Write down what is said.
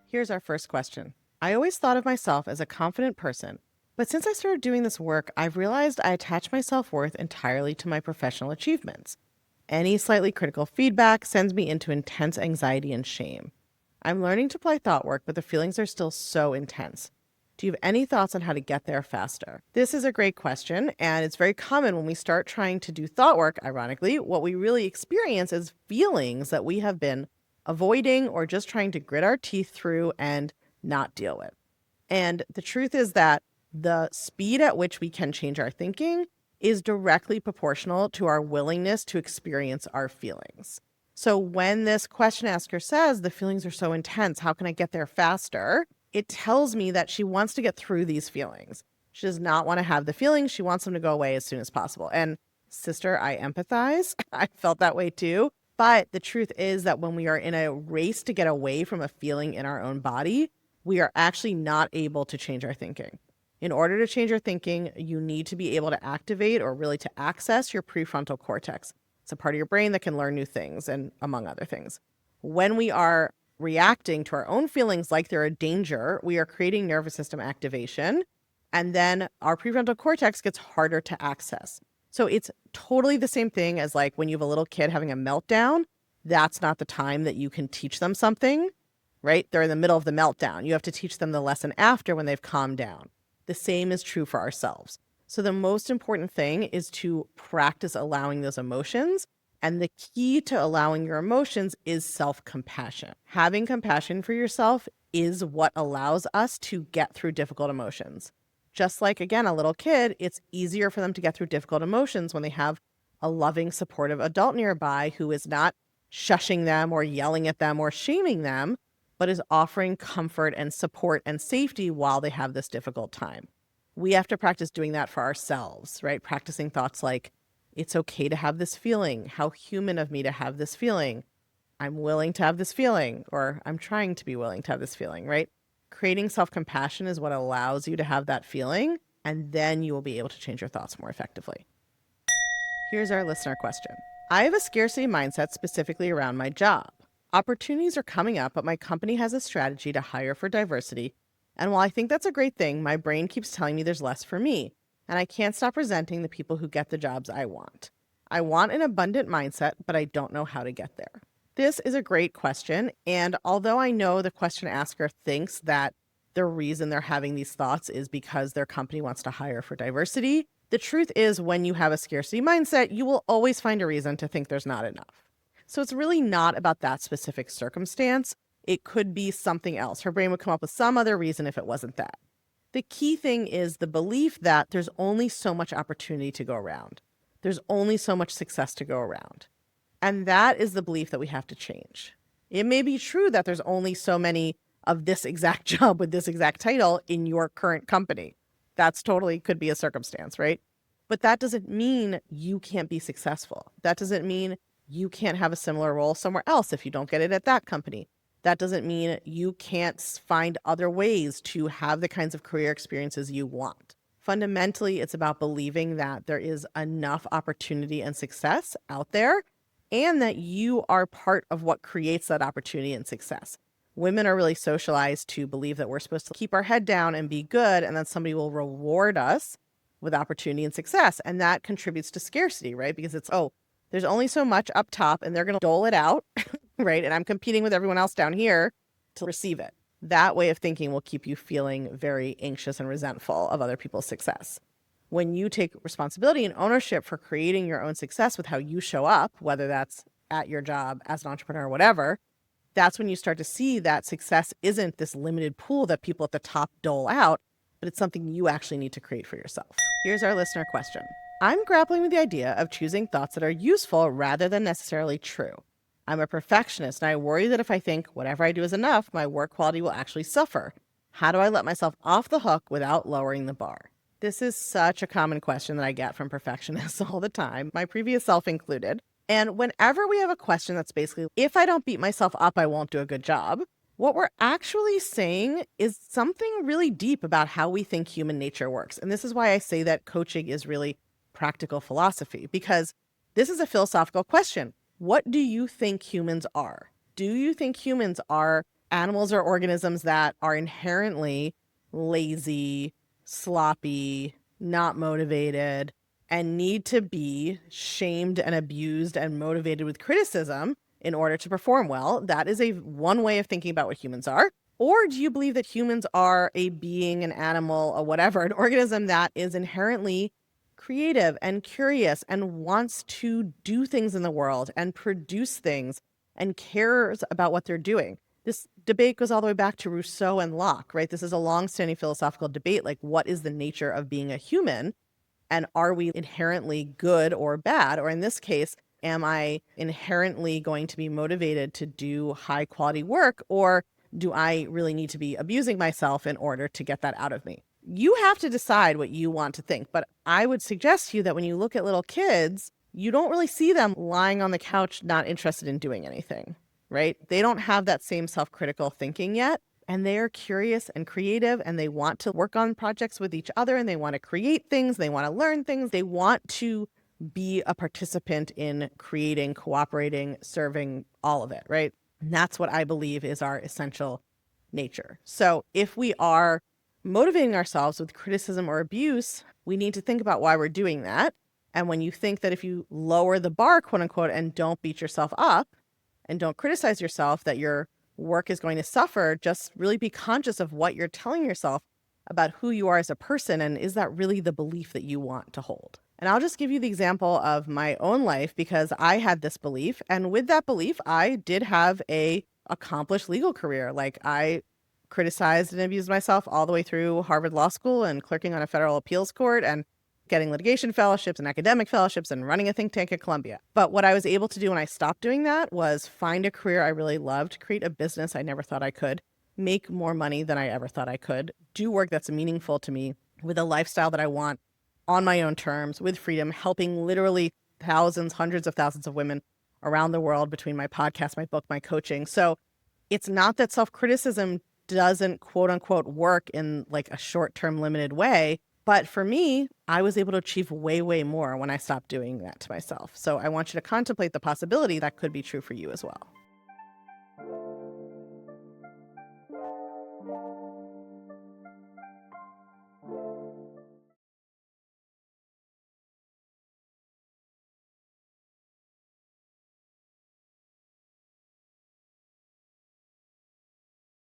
Here's our first question. I always thought of myself as a confident person, but since I started doing this work, I've realized I attach my self-worth entirely to my professional achievements. Any slightly critical feedback sends me into intense anxiety and shame. I'm learning to apply thought work, but the feelings are still so intense. Do you have any thoughts on how to get there faster? This is a great question, and it's very common when we start trying to do thought work. Ironically, what we really experience is feelings that we have been avoiding or just trying to grit our teeth through and not deal with. And the truth is that the speed at which we can change our thinking is directly proportional to our willingness to experience our feelings. So when this question asker says, the feelings are so intense, how can I get there faster? It tells me that she wants to get through these feelings. She does not want to have the feelings. She wants them to go away as soon as possible. And sister, I empathize. I felt that way too. But the truth is that when we are in a race to get away from a feeling in our own body, we are actually not able to change our thinking. In order to change your thinking, you need to be able to activate or really to access your prefrontal cortex. It's a part of your brain that can learn new things and among other things. When we are reacting to our own feelings like they're a danger, we are creating nervous system activation, and then our prefrontal cortex gets harder to access. So it's totally the same thing as like when you have a little kid having a meltdown. That's not the time that you can teach them something, right? They're in the middle of the meltdown. You have to teach them the lesson after when they've calmed down. The same is true for ourselves. So the most important thing is to practice allowing those emotions. And the key to allowing your emotions is self-compassion. Having compassion for yourself is what allows us to get through difficult emotions. Just like, again, a little kid, it's easier for them to get through difficult emotions when they have a loving, supportive adult nearby who is not shushing them or yelling at them or shaming them, but is offering comfort and support and safety while they have this difficult time. We have to practice doing that for ourselves, right? Practicing thoughts like, it's okay to have this feeling. How human of me to have this feeling. I'm willing to have this feeling, or I'm trying to be willing to have this feeling, right? Creating self-compassion is what allows you to have that feeling, and then you will be able to change your thoughts more effectively. Here's our listener question. I have a scarcity mindset specifically around my job. Opportunities are coming up, but my company has a strategy to hire for diversity. And while I think that's a great thing, my brain keeps telling me there's less for me. And I can't stop resenting the people who get the jobs I want. I want an abundant mindset, but I don't know how to get there. This is a great question. And although I know the question asker thinks that the reason they're having these thoughts is because their company wants to hire for diversity, the truth is when you have a scarcity mindset, you will always find a reason to think there's not enough. So it's really not about that specific circumstance. It could be something else. Her brain would come up with some other reason if it wasn't that. The key thing is the belief that there's only so much opportunity to go around. There's only so much success to go around. And that is the belief that we have to change. It may be true that there's only so many of this exact job with this exact title in your current company. That's totally could be a circumstance, right? But that doesn't mean you can't be successful. That doesn't mean you can't have a similar role somewhere else if you don't get it at that company. That doesn't mean you can't find other ways to have the kinds of career experiences you want. Fundamentally, it's about believing that there is enough opportunity and success out there and that you are part of what creates that opportunity and success. Women are really socialized to believe that we're supposed to keep our head down and be good, and then somebody will reward us with opportunity and success. And that contributes to scarcity, right? Because it's, oh, there's only so much up top and they're going to dole it out, right? And I'm competing with everyone else down here to receive it. That way of thinking will keep you feeling very anxious and resentful of other people's success. When you take responsibility and ownership for creating your own success with how you show up, whether that's at your job, as an entrepreneur, or whatever, that's when you start to see that success isn't this limited pool that people at the top dole out, but it's something you actually need to create for yourself. Here's our listener question. I'm grappling with the idea of choosing thoughts that are useful rather than necessarily true. I'm a perfectionist and I worry that if I think whatever I do is enough, my work quality will actually suffer. How do I let myself off the hook without lowering the bar? This is such a common question that I get from perfectionists all the time, my previous self included. And whenever we have a question that's basically, if I don't beat myself up, I won't do a good job, what we're actually saying is something really deep about how we think human nature works. And this is why I say that coaching is really practical philosophy, because this is a philosophical question. What do you think humans are? Do you think humans are Animals are organisms that are inherently lazy, sloppy, not motivated, and need to be shamed and abused and motivated with criticism in order to perform well. That is one way of thinking about what humans are. Or do you believe that humans are a being, an animal, a whatever, an organism that is inherently creative and curious and wants to do things in the world and produce things and cares about what they're doing? This debate goes all the way back to Rousseau and Locke, right? This is a long-standing philosophical debate, like what is the nature of being a human? And are we inherently good or bad? Or in this case, am I inherently going to be motivated to do high quality work? Or do I really need to be abusing myself in order to get that out of me? You have to decide what you want to think. But I would suggest to you that when you look at little kids, you don't really see them lying on the couch, not interested in doing anything, right? They don't have that same self-critical thinking yet. And they are curious and creative, and they want to work on projects with each other, and they want to create things. They want to learn things. They want to be a participant in creating, cooperating, serving, all of it, right? And that's what I believe is our essential nature. So if we are motivating ourselves with criticism or abuse, we need to think about why we're doing that. And when you think that if you lower the bar, quote unquote, and don't beat yourself up and don't criticize yourself, that your work is going to suffer, just really be conscious of what you're telling yourself about who you are as a person. And is that really the belief that you want to hold? And I'll just give you the example of my own life, because I had this belief. And with that belief, I did have a accomplished legal career. Like, I criticized and abused myself all the way through Harvard Law School and clerking on a federal appeals court and getting litigation fellowships and academic fellowships and running a think tank at Columbia. But what I was able to do when I stopped doing that was find a career I really loved, create a business I never thought I could, make more money than I ever thought I could, do work that's meaningful to me with a lifestyle that I want on my own terms, with freedom, helping literally thousands, hundreds of thousands of women around the world between my podcast, my book, my coaching. So it's not that self-criticism doesn't quote unquote work in like a short-term limited way. But for me, I was able to achieve way, way more when I stopped doing that to myself. So I want you to contemplate the possibility that could be true for you as well.